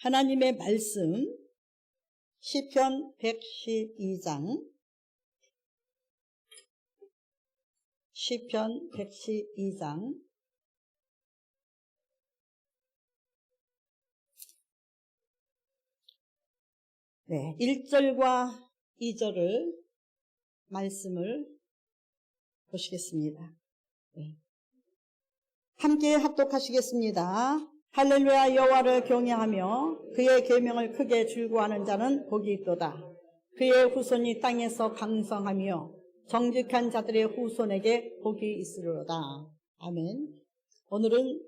하나님의 말씀 시편 112장 시편 112장 네, 1절과 2절을 말씀을 보시겠습니다. 네. 함께 합독하시겠습니다. 할렐루야. 여호와를 경외하며 그의 계명을 크게 즐거워하는 자는 복이 있도다. 그의 후손이 땅에서 강성하며 정직한 자들의 후손에게 복이 있으리로다. 아멘. 오늘은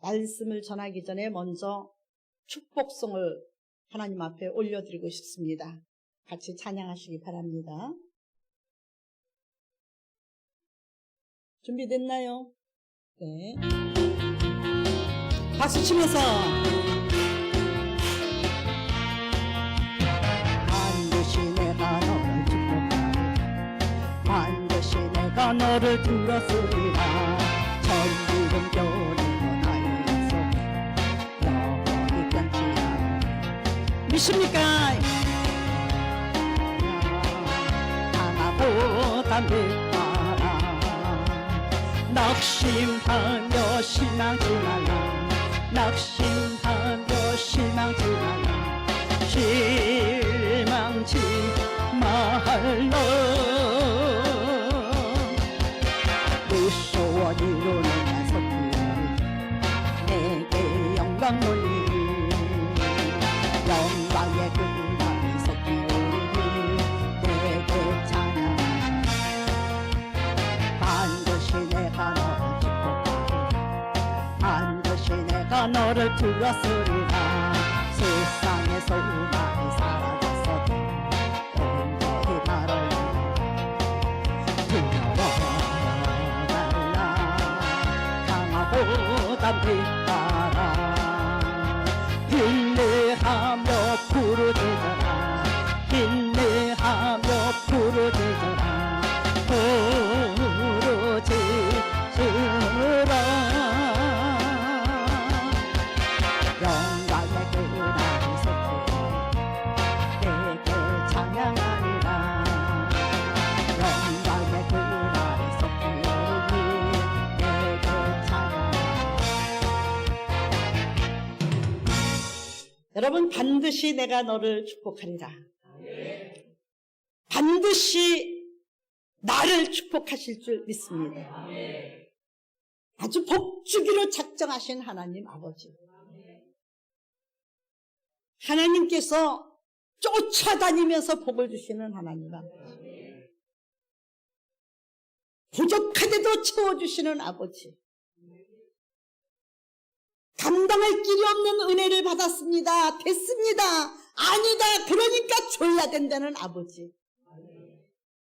말씀을 전하기 전에 먼저 축복송을 하나님 앞에 올려드리고 싶습니다. 같이 찬양하시기 바랍니다. 준비됐나요? 네. 박수 치면서 반드시 내가 너를 축복하리 반드시 내가 너를 들었으리라 천지금 겨울이고 나의 속 영원히 변치 않아 믿습니까? 하나보다 믿어라 낙심하며 신앙지 말라 낙심하며 실망지 말라 실망치 말라 무소원 이루는 날 속히 내게 영광 올리니 영광의 그날이 속히 올리니 내게 찬양하니 반드시 내가 너를 축복하리 반드시 내가 너를 들었으리라 세상의 소망이 사라졌어도 온전히 나를 두려워달라 강하보다 빛나라 인내하며 부르짖어라 인내하며 부르짖어라 부르짖으라 영광의 그날이 속히 내게 찬양하리라 영광의 그날이 속히 내게 찬양하리라 여러분, 반드시 내가 너를 축복하리라. 반드시 나를 축복하실 줄 믿습니다. 아주 복주기로 작정하신 하나님 아버지. 하나님께서 쫓아다니면서 복을 주시는 하나님 아버지. 부족하대도 채워주시는 아버지. 감당할 길이 없는 은혜를 받았습니다. 됐습니다. 아니다. 그러니까 줘야 된다는 아버지.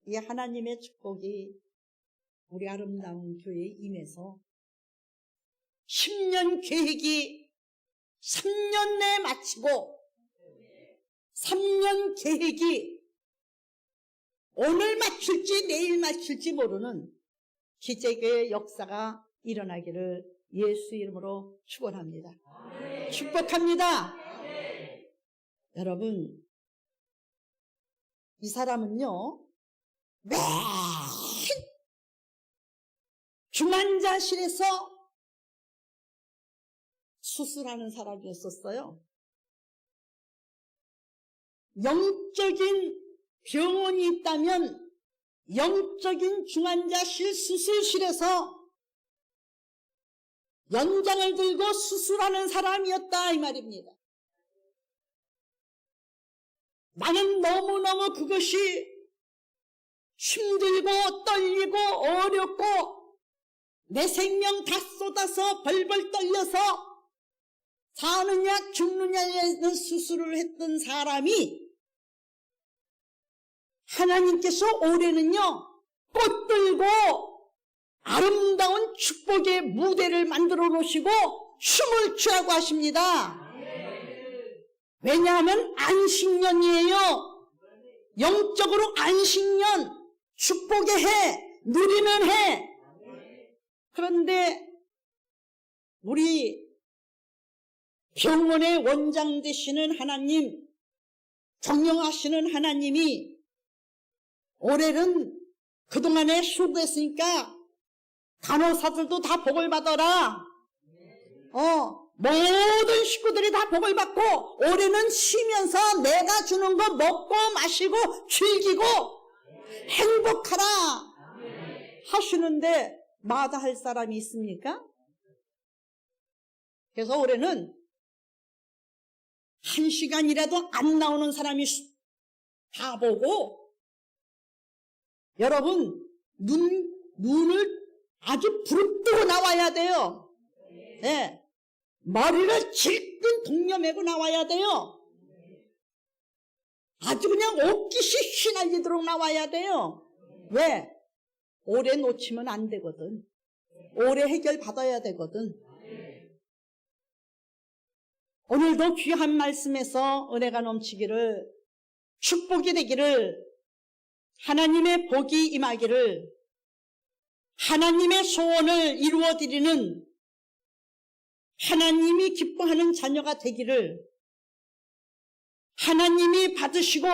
이 하나님의 축복이 우리 아름다운 교회에 임해서 10년 계획이 3년 내에 마치고 3년 계획이 오늘 마칠지 내일 마칠지 모르는 기적의 역사가 일어나기를 예수 이름으로 축원합니다. 축복합니다. 여러분, 이 사람은요 매일 중환자실에서 수술하는 사람이었었어요. 영적인 병원이 있다면 영적인 중환자실 수술실에서 연장을 들고 수술하는 사람이었다 이 말입니다. 나는 너무너무 그것이 힘들고 떨리고 어렵고 내 생명 다 쏟아서 벌벌 떨려서 사느냐 죽느냐는 수술을 했던 사람이 하나님께서 올해는요 꽃 들고 아름다운 축복의 무대를 만들어 놓으시고 춤을 취하고 하십니다. 왜냐하면 안식년이에요. 영적으로 안식년, 축복의 해, 누리는 해. 그런데 우리 병원의 원장 되시는 하나님, 경영하시는 하나님이 올해는 그동안에 수고했으니까 간호사들도 다 복을 받아라. 모든 식구들이 다 복을 받고 올해는 쉬면서 내가 주는 거 먹고 마시고 즐기고 행복하라 하시는데 마다할 사람이 있습니까? 그래서 올해는 1시간이라도 안 나오는 사람이 다 보고 여러분 눈을 아주 부릅뜨고 나와야 돼요. 네. 머리를 질끈 동여매고 나와야 돼요. 아주 그냥 옷깃이 휘날리도록 나와야 돼요. 왜? 오래 놓치면 안 되거든. 오래 해결 받아야 되거든. 오늘도 귀한 말씀에서 은혜가 넘치기를, 축복이 되기를, 하나님의 복이 임하기를, 하나님의 소원을 이루어드리는 하나님이 기뻐하는 자녀가 되기를, 하나님이 받으시고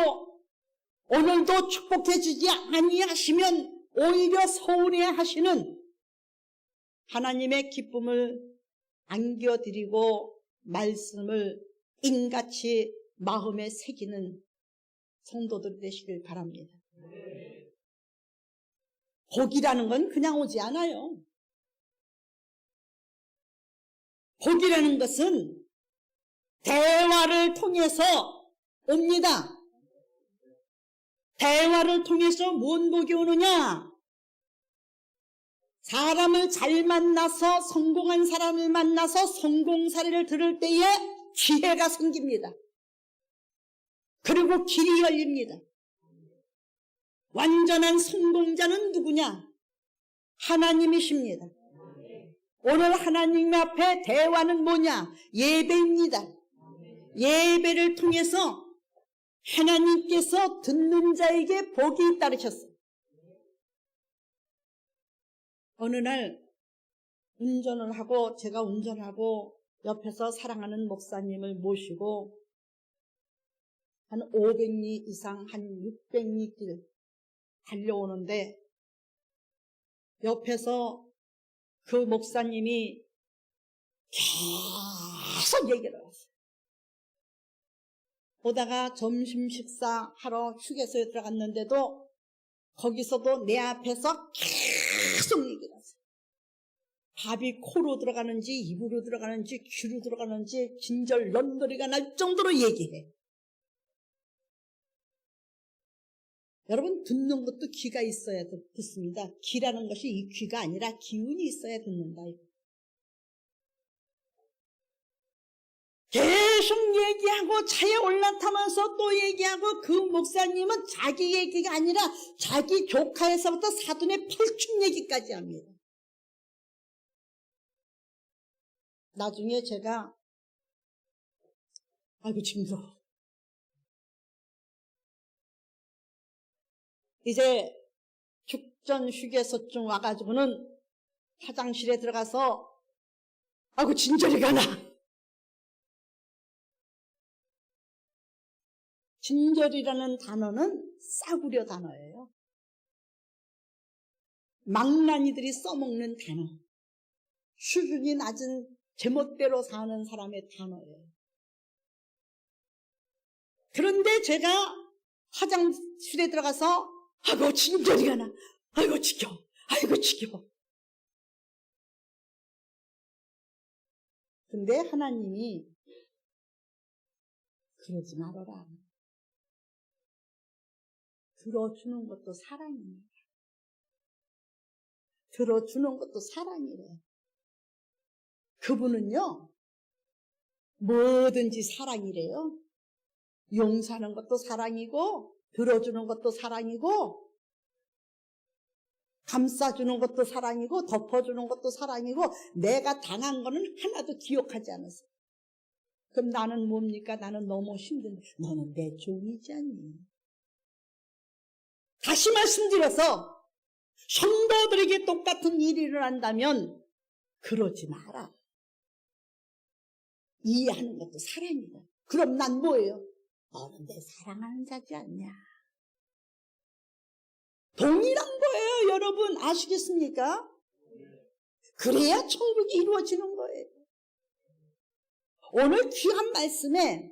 오늘도 축복해 주지 아니하시면 오히려 서운해 하시는 하나님의 기쁨을 안겨드리고 말씀을 인같이 마음에 새기는 성도들 되시길 바랍니다. 복이라는 건 그냥 오지 않아요. 복이라는 것은 대화를 통해서 옵니다. 대화를 통해서 뭔 복이 오느냐? 사람을 잘 만나서 성공한 사람을 만나서 성공 사례를 들을 때에 기회가 생깁니다. 그리고 길이 열립니다. 완전한 성공자는 누구냐? 하나님이십니다. 오늘 하나님 앞에 대화는 뭐냐? 예배입니다. 예배를 통해서 하나님께서 듣는 자에게 복이 따르셨어요. 어느 날 운전을 하고 제가 운전하고 옆에서 사랑하는 목사님을 모시고 한 500리 이상 한 600리 길 달려오는데 옆에서 그 목사님이 계속 얘기를 했어요. 오다가 점심 식사하러 휴게소에 들어갔는데도 거기서도 내 앞에서 계속 얘기를 했어요. 밥이 코로 들어가는지 입으로 들어가는지 귀로 들어가는지 진절 런더리가 날 정도로 얘기해. 여러분, 듣는 것도 귀가 있어야 듣습니다. 귀라는 것이 이 귀가 아니라 기운이 있어야 듣는다. 계속 얘기하고 차에 올라타면서 또 얘기하고 그 목사님은 자기 얘기가 아니라 자기 조카에서부터 사돈의 팔축 얘기까지 합니다. 나중에 제가 아이고 징그러워. 이제 죽전 휴게소쯤 와가지고는 화장실에 들어가서 아이고 진저리가 나. 진절이라는 단어는 싸구려 단어예요. 망나니들이 써먹는 단어. 수준이 낮은 제멋대로 사는 사람의 단어예요. 그런데 제가 화장실에 들어가서 아이고 진절이가 나. 아이고 지겨워. 아이고 지겨워. 근데 하나님이 그러지 말아라. 들어주는 것도 사랑입니다. 들어주는 것도 사랑이래. 그분은요, 뭐든지 사랑이래요. 용서하는 것도 사랑이고, 들어주는 것도 사랑이고, 감싸주는 것도 사랑이고, 덮어주는 것도 사랑이고, 내가 당한 거는 하나도 기억하지 않았어요. 그럼 나는 뭡니까? 나는 너무 힘든데, 너는 내 종이지 않니? 다시 말씀드려서 성도들에게 똑같은 일이 일어난다면 그러지 마라. 이해하는 것도 사랑이다. 그럼 난 뭐예요? 너는 내 사랑하는 자지 않냐? 동일한 거예요, 여러분. 아시겠습니까? 그래야 천국이 이루어지는 거예요. 오늘 귀한 말씀에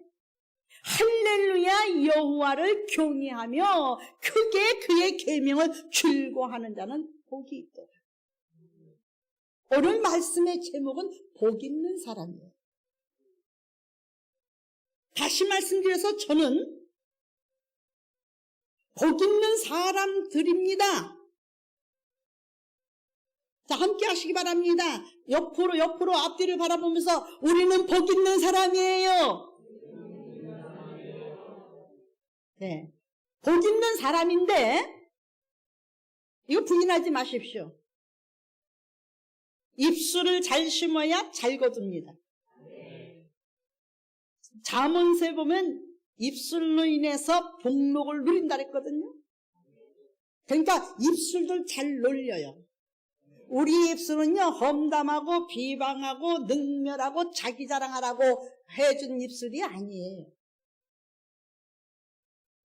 할렐루야 여호와를 경외하며 크게 그의 계명을 즐거워하는 자는 복이 있더라. 오늘 말씀의 제목은 복 있는 사람이에요. 다시 말씀드려서 저는 복 있는 사람들입니다. 자, 함께 하시기 바랍니다. 옆으로 앞뒤를 바라보면서 우리는 복 있는 사람이에요. 네, 복 있는 사람인데 이거 부인하지 마십시오. 입술을 잘 심어야 잘 거둡니다. 잠언서에 보면 입술로 인해서 복록을 누린다 그랬거든요. 그러니까 입술들 잘 놀려요. 우리 입술은요, 험담하고 비방하고 능멸하고 자기 자랑하라고 해준 입술이 아니에요.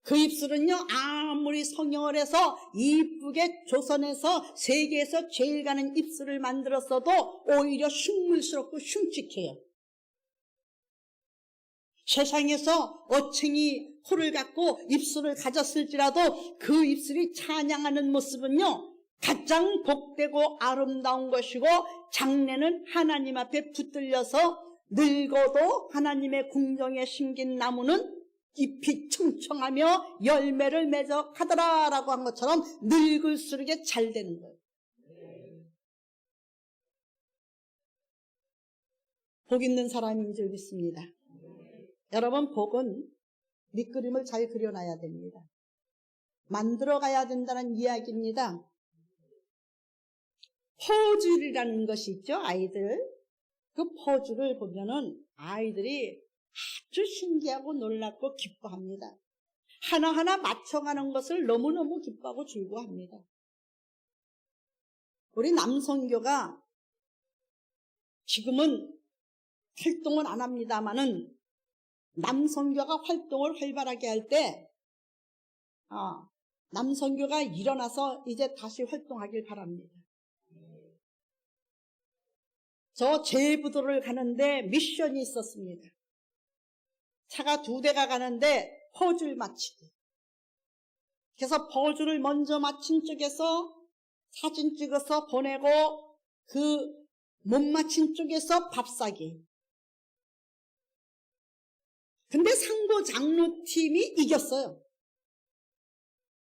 그 입술은요, 아무리 성형을 해서 이쁘게 조선에서 세계에서 제일 가는 입술을 만들었어도 오히려 흉물스럽고 흉측해요. 세상에서 어챙이 코를 갖고 입술을 가졌을지라도 그 입술이 찬양하는 모습은요, 가장 복되고 아름다운 것이고, 장래는 하나님 앞에 붙들려서 늙어도 하나님의 궁정에 심긴 나무는 잎이 청청하며 열매를 맺어 가더라라고 한 것처럼 늙을수록 잘 되는 거예요. 복 있는 사람인 줄 믿습니다. 여러분, 복은 밑그림을 잘 그려놔야 됩니다. 만들어가야 된다는 이야기입니다. 포즈라는 것이 있죠, 아이들. 그 포즈를 보면은 아이들이 아주 신기하고 놀랍고 기뻐합니다. 하나하나 맞춰가는 것을 너무너무 기뻐하고 즐거워합니다. 우리 남선교가 지금은 활동을 안 합니다마는 남선교가 활동을 활발하게 할 때 남선교가 일어나서 이제 다시 활동하길 바랍니다. 저 제부도를 가는데 미션이 있었습니다. 차가 2대가 가는데 포즈를 맞추기. 그래서 포즈를 먼저 맞춘 쪽에서 사진 찍어서 보내고 그 못 맞힌 쪽에서 밥 사기. 근데 상보 장로팀이 이겼어요.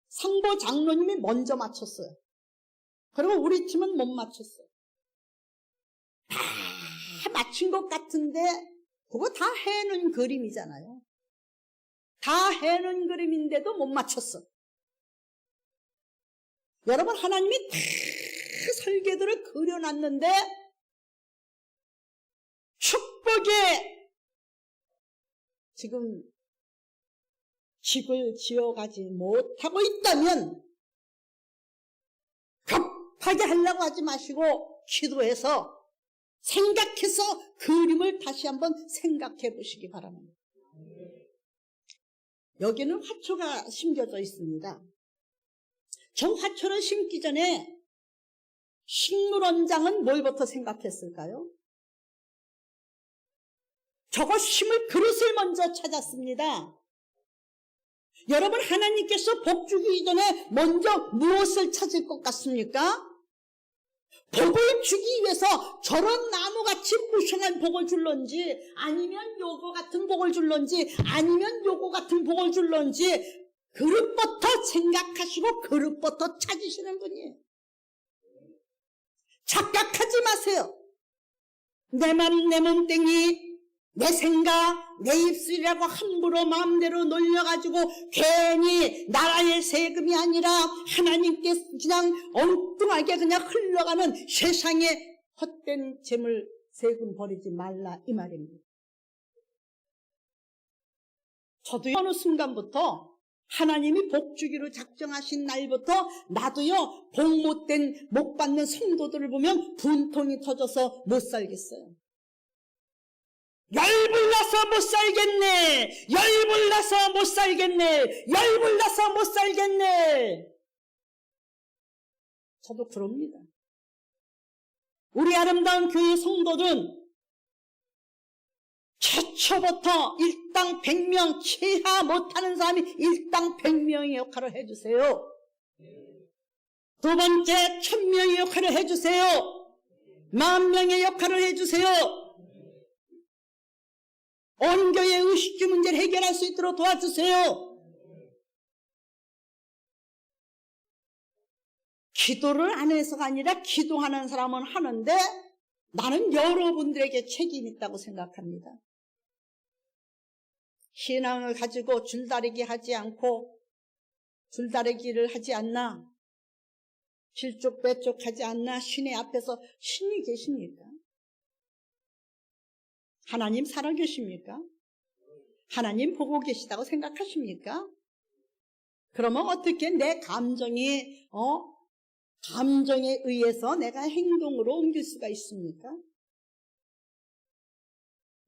상보 장로님이 먼저 맞췄어요. 그리고 우리 팀은 못 맞췄어요. 다 맞춘 것 같은데 그거 다 해놓은 그림이잖아요. 다 해놓은 그림인데도 못 맞췄어. 여러분, 하나님이 다 설계도를 그려놨는데 축복에 지금 집을 지어가지 못하고 있다면 급하게 하려고 하지 마시고 기도해서 생각해서 그림을 다시 한번 생각해 보시기 바랍니다. 여기는 화초가 심겨져 있습니다. 저 화초를 심기 전에 식물원장은 뭘부터 생각했을까요? 저거 심을 그릇을 먼저 찾았습니다. 여러분, 하나님께서 복 주기 전에 먼저 무엇을 찾을 것 같습니까? 복을 주기 위해서 저런 나무같이 무성한 복을 줄런지, 아니면 요거 같은 복을 줄런지, 아니면 요거 같은 복을 줄런지 그릇부터 생각하시고 그릇부터 찾으시는 분이에요. 착각하지 마세요. 내 맘, 내 몸땡이, 내 생각, 내 입술이라고 함부로 마음대로 놀려가지고 괜히 나라의 세금이 아니라 하나님께 그냥 엉뚱하게 그냥 흘러가는 세상에 헛된 재물 세금 버리지 말라, 이 말입니다. 저도 어느 순간부터 하나님이 복 주기로 작정하신 날부터 나도요, 복 못된, 못 받는 성도들을 보면 분통이 터져서 못 살겠어요. 열불나서 못 살겠네. 열불나서 못 살겠네. 열불나서 못 살겠네. 저도 그럽니다. 우리 아름다운 교회 성도들은 최초부터 일당 100명 최하 못하는 사람이 일당 100명의 역할을 해주세요. 두 번째 1000명의 역할을 해주세요. 10,000명의 역할을 해주세요. 온 교회의 의식주 문제를 해결할 수 있도록 도와주세요. 기도를 안 해서가 아니라 기도하는 사람은 하는데 나는 여러분들에게 책임이 있다고 생각합니다. 신앙을 가지고 줄다리기 하지 않고 줄다리기를 하지 않나? 실족배족 하지 않나? 신의 앞에서 신이 계십니까? 하나님 살아계십니까? 하나님 보고 계시다고 생각하십니까? 그러면 어떻게 내 감정에 의해서 내가 행동으로 옮길 수가 있습니까?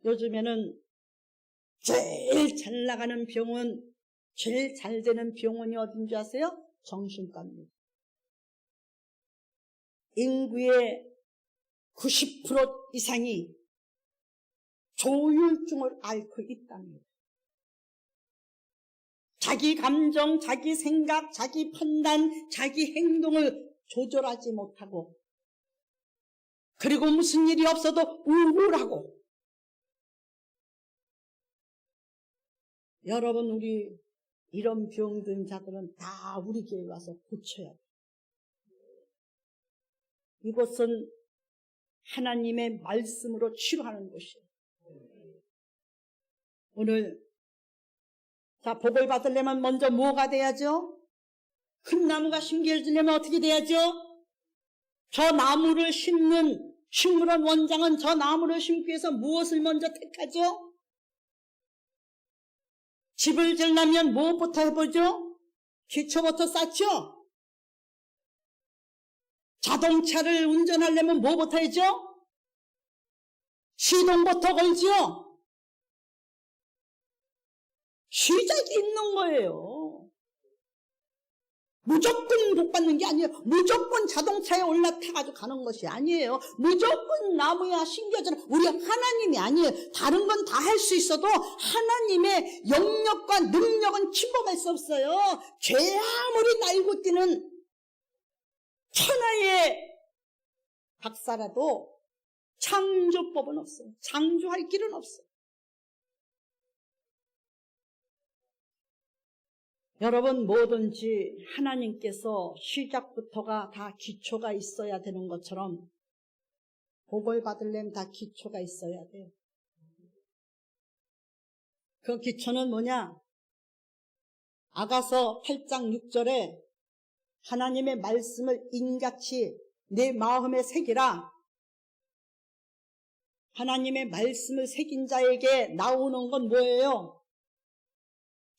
요즘에는 제일 잘 나가는 병원, 제일 잘 되는 병원이 어딘지 아세요? 정신과입니다. 인구의 90% 이상이 조울증을 앓고 있답니다. 자기 감정, 자기 생각, 자기 판단, 자기 행동을 조절하지 못하고 그리고 무슨 일이 없어도 우울하고 여러분 우리 이런 병든 자들은 다 우리 교회에 와서 고쳐야 돼요. 이곳은 하나님의 말씀으로 치료하는 곳이에요. 오늘 자 복을 받으려면 먼저 뭐가 돼야죠? 큰 나무가 심겨지려면 어떻게 돼야죠? 저 나무를 심는 식물원 원장은 저 나무를 심기 위해서 무엇을 먼저 택하죠? 집을 지으려면 무엇부터 해보죠? 기초부터 쌓죠? 자동차를 운전하려면 뭐부터 하죠? 시동부터 걸죠? 시작이 있는 거예요. 무조건 복 받는 게 아니에요. 무조건 자동차에 올라타가지고 가는 것이 아니에요. 무조건 나무야 심겨져라. 우리 하나님이 아니에요. 다른 건 다 할 수 있어도 하나님의 영역과 능력은 침범할 수 없어요. 죄 아무리 날고 뛰는 천하의 박사라도 창조법은 없어요. 창조할 길은 없어요. 여러분 뭐든지 하나님께서 시작부터가 다 기초가 있어야 되는 것처럼 복을 받으려면 다 기초가 있어야 돼요. 그 기초는 뭐냐? 아가서 8장 6절에 하나님의 말씀을 인같이 내 마음에 새기라. 하나님의 말씀을 새긴 자에게 나오는 건 뭐예요?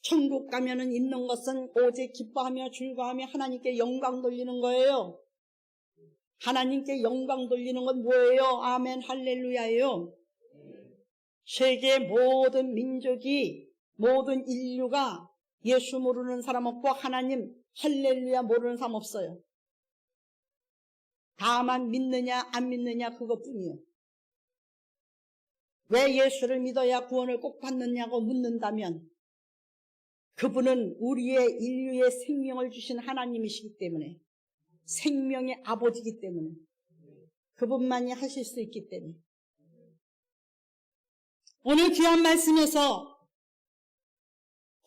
천국 가면은 있는 것은 오직 기뻐하며 즐거워하며 하나님께 영광 돌리는 거예요. 하나님께 영광 돌리는 건 뭐예요? 아멘 할렐루야예요. 세계 모든 민족이 모든 인류가 예수 모르는 사람 없고 하나님 할렐루야 모르는 사람 없어요. 다만 믿느냐 안 믿느냐 그것뿐이에요. 왜 예수를 믿어야 구원을 꼭 받느냐고 묻는다면 그분은 우리의 인류의 생명을 주신 하나님이시기 때문에 생명의 아버지이기 때문에 그분만이 하실 수 있기 때문에 오늘 귀한 말씀에서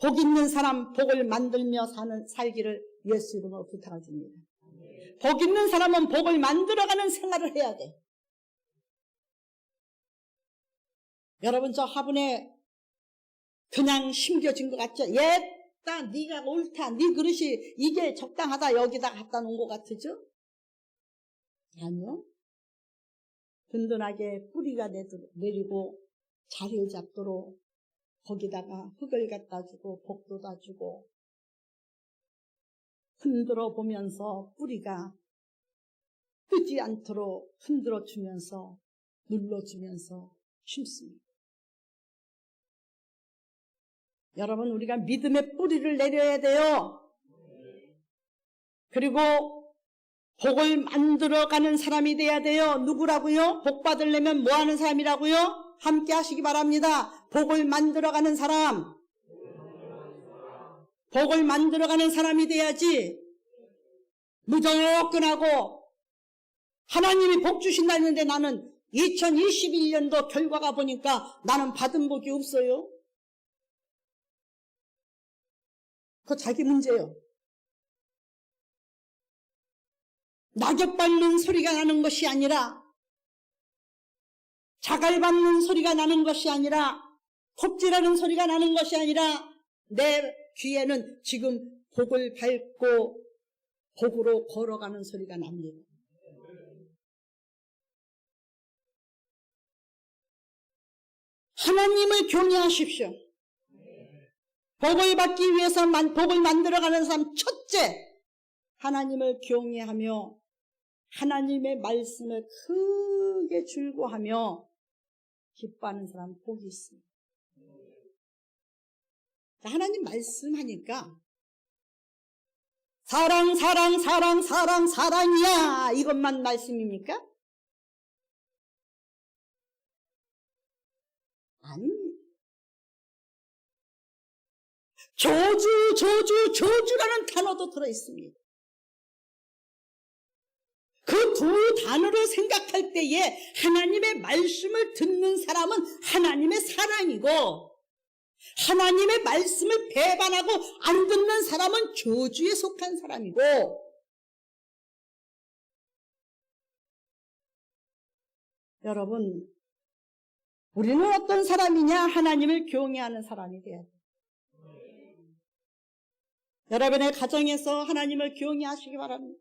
복 있는 사람 복을 만들며 살기를 예수 이름으로 부탁을 드립니다. 복 있는 사람은 복을 만들어가는 생활을 해야 돼. 여러분 저 화분에 그냥 심겨진 것 같죠? 옛다 네가 옳다 네 그릇이 이게 적당하다 여기다 갖다 놓은 것 같으죠? 아니요. 든든하게 뿌리가 내리고 자리를 잡도록 거기다가 흙을 갖다 주고 복도다 주고 흔들어 보면서 뿌리가 뜨지 않도록 흔들어 주면서 눌러주면서 심습니다. 여러분, 우리가 믿음의 뿌리를 내려야 돼요. 그리고 복을 만들어가는 사람이 돼야 돼요. 누구라고요? 복 받으려면 뭐 하는 사람이라고요? 함께 하시기 바랍니다. 복을 만들어가는 사람. 복을 만들어가는 사람이 돼야지. 무조건하고 하나님이 복 주신다는데 나는 2021년도 결과가 보니까 나는 받은 복이 없어요. 그거 자기 문제예요. 낙엽 밟는 소리가 나는 것이 아니라, 자갈 밟는 소리가 나는 것이 아니라, 톱질하는 소리가 나는 것이 아니라, 내 귀에는 지금 복을 밟고 복으로 걸어가는 소리가 납니다. 하나님을 경외하십시오. 복을 받기 위해서 복을 만들어가는 사람, 첫째, 하나님을 경외하며 하나님의 말씀을 크게 즐거워하며 기뻐하는 사람 복이 있습니다. 하나님 말씀하니까 사랑, 사랑, 사랑, 사랑, 사랑이야, 이것만 말씀입니까? 아닙니다. 저주, 저주, 저주라는 단어도 들어있습니다. 그 두 단어를 생각할 때에 하나님의 말씀을 듣는 사람은 하나님의 사랑이고, 하나님의 말씀을 배반하고 안 듣는 사람은 저주에 속한 사람이고, 여러분, 우리는 어떤 사람이냐? 하나님을 경외하는 사람이 돼야 돼요. 여러분의 가정에서 하나님을 경외하시기 바랍니다.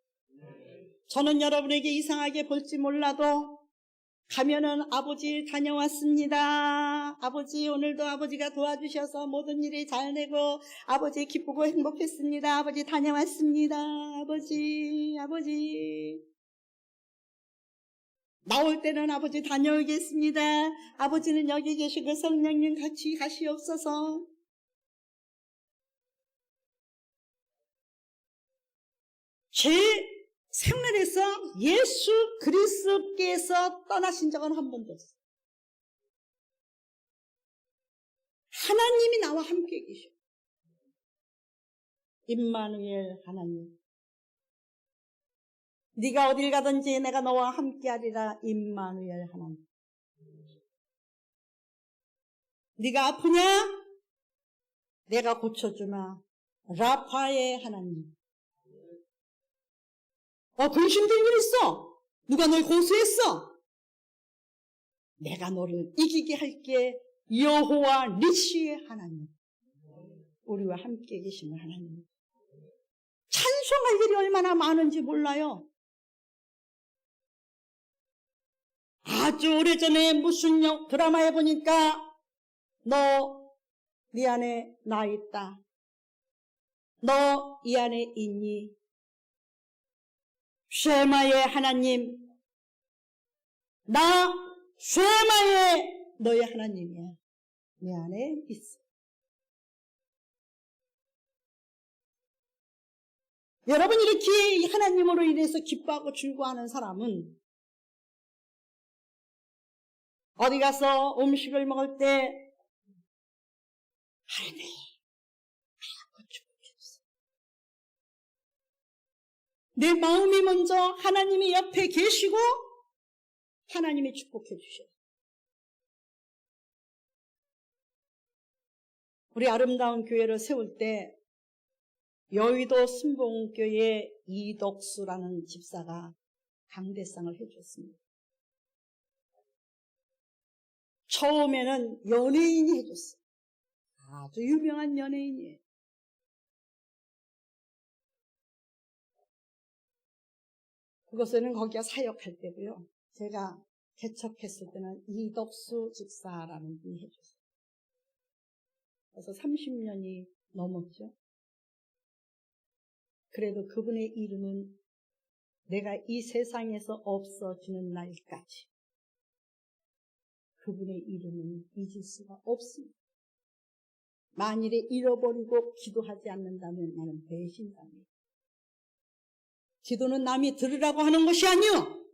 저는 여러분에게 이상하게 볼지 몰라도 가면은 아버지 다녀왔습니다. 아버지 오늘도 아버지가 도와주셔서 모든 일이 잘 되고 아버지 기쁘고 행복했습니다. 아버지 다녀왔습니다. 아버지, 아버지. 나올 때는 아버지 다녀오겠습니다. 아버지는 여기 계시고 성령님 같이 가시옵소서. 제 생활에서 예수 그리스도께서 떠나신 적은 한 번도 없어요. 하나님이 나와 함께 계셔. 임마누엘 하나님. 네가 어딜 가든지 내가 너와 함께하리라. 임마누엘 하나님. 네가 아프냐? 내가 고쳐주마. 라파의 하나님. 근심될 일 있어. 누가 널 고소했어? 내가 너를 이기게 할게. 여호와 니시의 하나님. 우리와 함께 계시는 하나님. 찬송할 일이 얼마나 많은지 몰라요. 아주 오래전에 무슨 드라마에 보니까 너 네 안에 나 있다. 너 이 안에 있니? 쉐마의 하나님, 나 쉐마의 너의 하나님이야. 내 안에 있어. 여러분 이렇게 하나님으로 인해서 기뻐하고 즐거워하는 사람은 어디 가서 음식을 먹을 때 하나님 내 마음이 먼저 하나님이 옆에 계시고 하나님이 축복해 주셔요. 우리 아름다운 교회를 세울 때 여의도 순복음교회 이덕수라는 집사가 강대상을 해줬습니다. 처음에는 연예인이 해줬어요. 아주 유명한 연예인이에요. 그것에는 거기가 사역할 때고요. 제가 개척했을 때는 이덕수 집사라는 분이 해줬어요. 그래서 30년이 넘었죠. 그래도 그분의 이름은 내가 이 세상에서 없어지는 날까지 그분의 이름은 잊을 수가 없습니다. 만일에 잃어버리고 기도하지 않는다면 나는 배신자입니다. 기도는 남이 들으라고 하는 것이 아니요,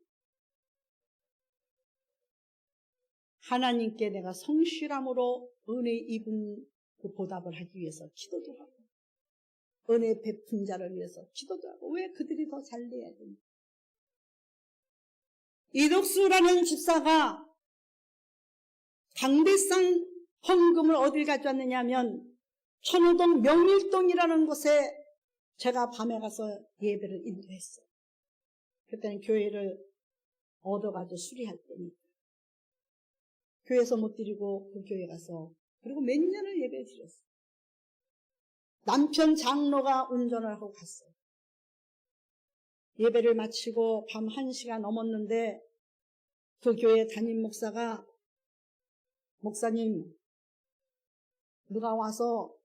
하나님께 내가 성실함으로 은혜 입은 그 보답을 하기 위해서 기도도 하고, 은혜 베푼 자를 위해서 기도도 하고, 왜 그들이 더 잘 돼야 됩니까? 이덕수라는 집사가 강대상 헌금을 어딜 가져왔느냐 하면 천호동 명일동이라는 곳에 제가 밤에 가서 예배를 인도했어요. 그때는 교회를 얻어가지고 수리할 때니까. 교회에서 못 드리고 그 교회 가서, 그리고 몇 년을 예배 드렸어요. 남편 장로가 운전을 하고 갔어요. 예배를 마치고 밤 1시가 넘었는데 그 교회 담임 목사가, 목사님, 누가 와서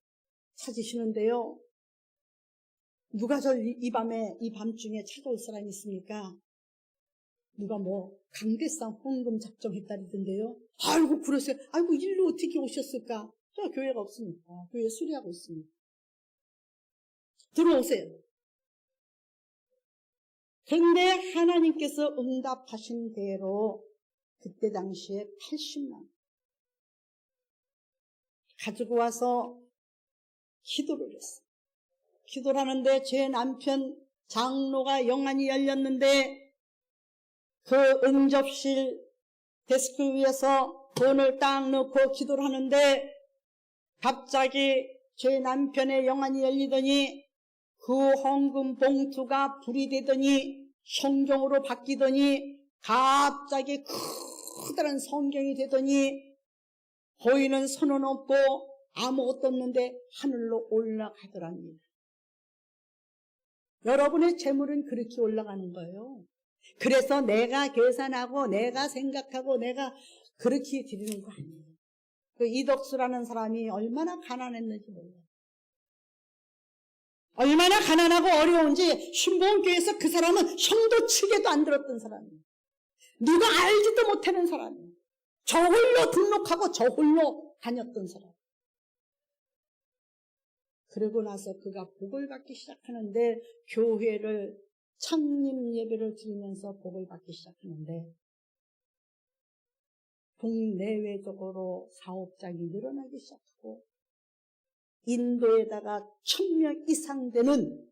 찾으시는데요, 누가 이 밤중에 찾아올 사람이 있습니까? 누가 강대상 헌금 작정했다던데요. 아이고, 그러세요. 아이고, 일로 어떻게 오셨을까? 저 교회가 없으니까. 교회 수리하고 있습니다. 들어오세요. 그런데 하나님께서 응답하신 대로 그때 당시에 80만 원 가지고 와서 기도를 했어요. 기도를 하는데 제 남편 장로가 영안이 열렸는데 그 응접실 데스크 위에서 돈을 딱 넣고 기도를 하는데 갑자기 제 남편의 영안이 열리더니 그 헌금 봉투가 불이 되더니 성경으로 바뀌더니 갑자기 커다란 성경이 되더니 보이는 손은 없고 아무것도 없는데 하늘로 올라가더랍니다. 여러분의 재물은 그렇게 올라가는 거예요. 그래서 내가 계산하고 내가 생각하고 내가 그렇게 드리는 거 아니에요. 그 이덕수라는 사람이 얼마나 가난했는지 몰라요. 얼마나 가난하고 어려운지 신봉교에서 그 사람은 형도 치게도 안 들었던 사람이에요. 누가 알지도 못하는 사람이에요. 저 홀로 등록하고 저 홀로 다녔던 사람. 그러고 나서 그가 복을 받기 시작하는데 교회를 창립 예배를 드리면서 복을 받기 시작하는데 국내외적으로 사업장이 늘어나기 시작하고 인도에다가 1000명 이상 되는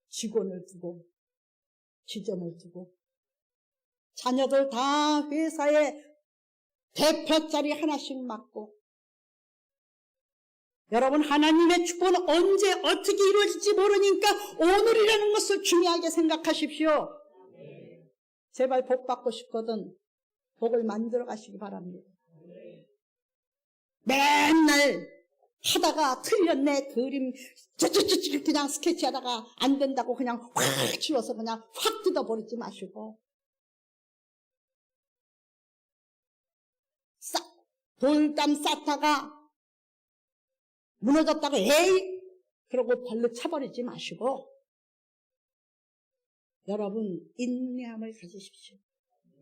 직원을 두고 지점을 두고 자녀들 다 회사에 대표 자리 하나씩 맡고 여러분 하나님의 축복은 언제 어떻게 이루어질지 모르니까 오늘이라는 것을 중요하게 생각하십시오. 제발 복 받고 싶거든 복을 만들어 가시기 바랍니다. 맨날 하다가 틀렸네 그림 쩌쩌쩌 그냥 스케치하다가 안 된다고 그냥 확 지워서 그냥 확 뜯어버리지 마시고 돌담 쌓다가 무너졌다고 에이 그러고 발로 차버리지 마시고 여러분 인내함을 가지십시오.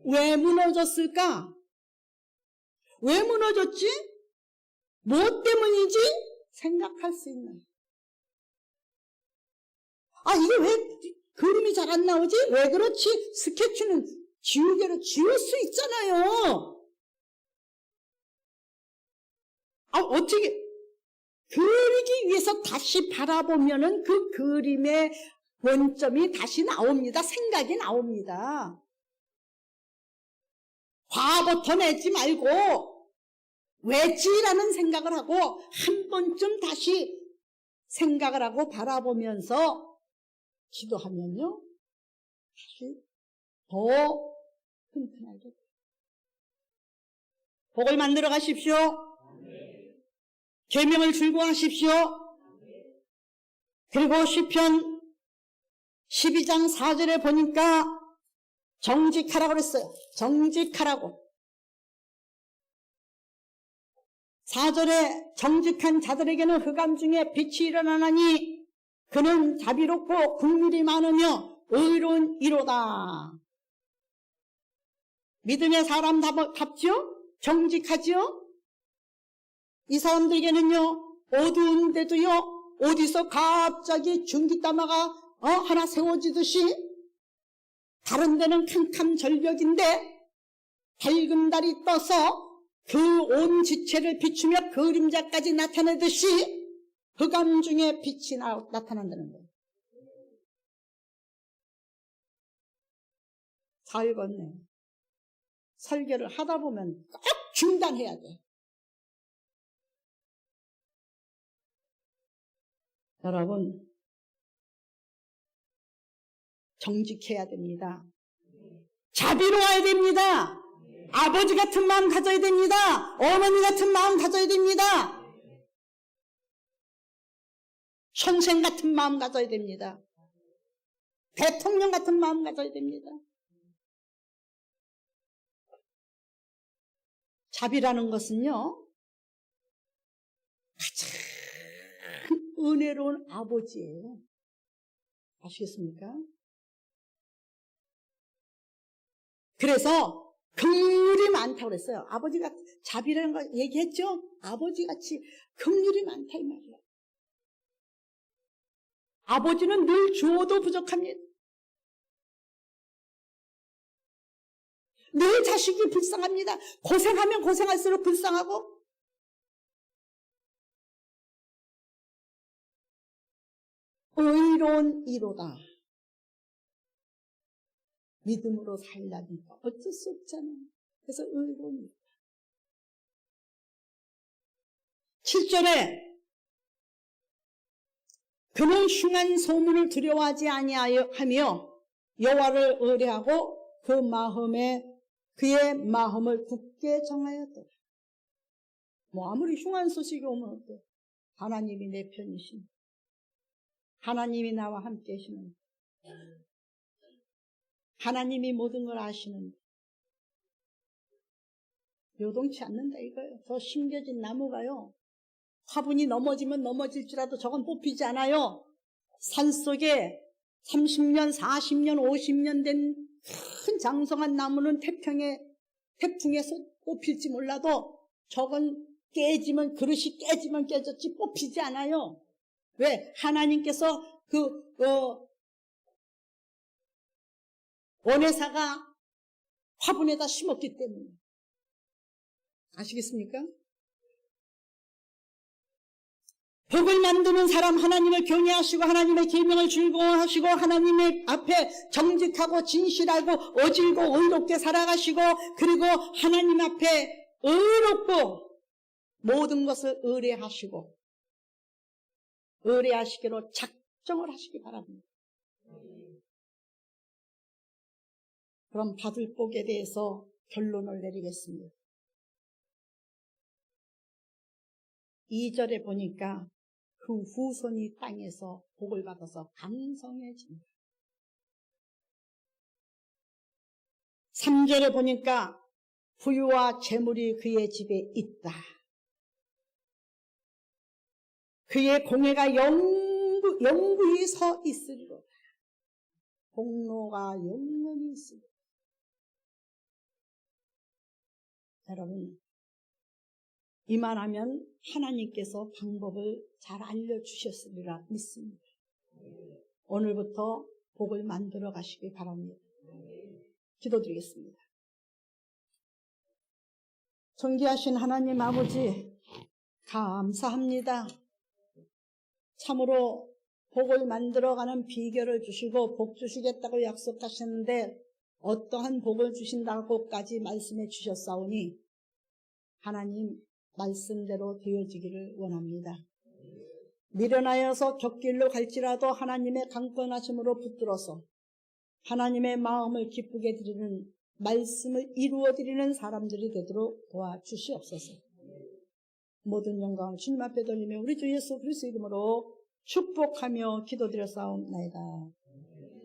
왜 무너졌을까? 왜 무너졌지? 무엇 때문이지? 생각할 수 있는. 이게 왜 그림이 잘 안 나오지? 왜 그렇지? 스케치는 지우개로 지울 수 있잖아요. 어떻게 그리기 위해서 다시 바라보면은 그 그림의 원점이 다시 나옵니다. 생각이 나옵니다. 화부터 내지 말고 왜지라는 생각을 하고 한 번쯤 다시 생각을 하고 바라보면서 기도하면요 다시 더 튼튼하게 돼요. 복을 만들어 가십시오. 계명을 즐거워하십시오. 그리고 시편 12장 4절에 보니까 정직하라고 그랬어요. 정직하라고. 4절에 정직한 자들에게는 흑암 중에 빛이 일어나나니 그는 자비롭고 긍휼이 많으며 의로운 이로다. 믿음의 사람답죠? 정직하죠? 이 사람들에게는요 어두운데도요, 어디서 갑자기 전기다마가 하나 세워지듯이, 다른 데는 캄캄 절벽인데 밝은 달이 떠서 그 온 지체를 비추며 그림자까지 나타내듯이 흑암 중에 빛이 나타난다는 거예요. 사흘 건네. 설교를 하다 보면 꼭 중단해야 돼. 여러분, 정직해야 됩니다. 자비로워야 됩니다. 아버지 같은 마음 가져야 됩니다. 어머니 같은 마음 가져야 됩니다. 선생 같은 마음 가져야 됩니다. 대통령 같은 마음 가져야 됩니다. 자비라는 것은요, 가장 은혜로운 아버지예요. 아시겠습니까? 그래서 긍휼이 많다고 그랬어요. 아버지가 자비라는 거 얘기했죠? 아버지같이 긍휼이 많다 이 말이에요. 아버지는 늘 주어도 부족합니다. 늘 자식이 불쌍합니다. 고생하면 고생할수록 불쌍하고, 의로운 이로다. 믿음으로 살라니까 어쩔 수 없잖아요. 그래서 의로운 이로다. 7절에 그는 흉한 소문을 두려워하지 아니하며 여호와를 의뢰하고 그의 마음을 굳게 정하였더라. 아무리 흉한 소식이 오면 어때? 하나님이 내 편이신, 하나님이 나와 함께 하시는, 하나님이 모든 걸 아시는, 요동치 않는다 이거예요. 저 심겨진 나무가요, 화분이 넘어지면 넘어질지라도 저건 뽑히지 않아요. 산속에 30년, 40년, 50년 된 큰 장성한 나무는 태풍에서 뽑힐지 몰라도 저건 깨지면, 그릇이 깨지면 깨졌지 뽑히지 않아요. 왜? 하나님께서 원해사가 화분에다 심었기 때문에. 아시겠습니까? 복을 만드는 사람, 하나님을 경외하시고 하나님의 계명을 즐거워하시고 하나님의 앞에 정직하고 진실하고 어질고 의롭게 살아가시고, 그리고 하나님 앞에 의롭고 모든 것을 의뢰하시기로 작정을 하시기 바랍니다. 그럼 받을 복에 대해서 결론을 내리겠습니다. 2절에 보니까 그 후손이 땅에서 복을 받아서 강성해집니다. 3절에 보니까 부유와 재물이 그의 집에 있다. 그의 공회가 영구히 서 있으리로다. 공로가 영원히 있으리로다. 여러분, 이만하면 하나님께서 방법을 잘 알려주셨으리라 믿습니다. 오늘부터 복을 만들어 가시기 바랍니다. 기도드리겠습니다. 존귀하신 하나님 아버지, 감사합니다. 참으로 복을 만들어가는 비결을 주시고 복 주시겠다고 약속하셨는데 어떠한 복을 주신다고까지 말씀해 주셨사오니 하나님 말씀대로 되어지기를 원합니다. 미련하여서 곁길로 갈지라도 하나님의 강권하심으로 붙들어서 하나님의 마음을 기쁘게 드리는 말씀을 이루어 드리는 사람들이 되도록 도와주시옵소서. 모든 영광을 주님 앞에 돌리며 우리 주 예수 그리스도 이름으로 축복하며 기도드렸사옵나이다.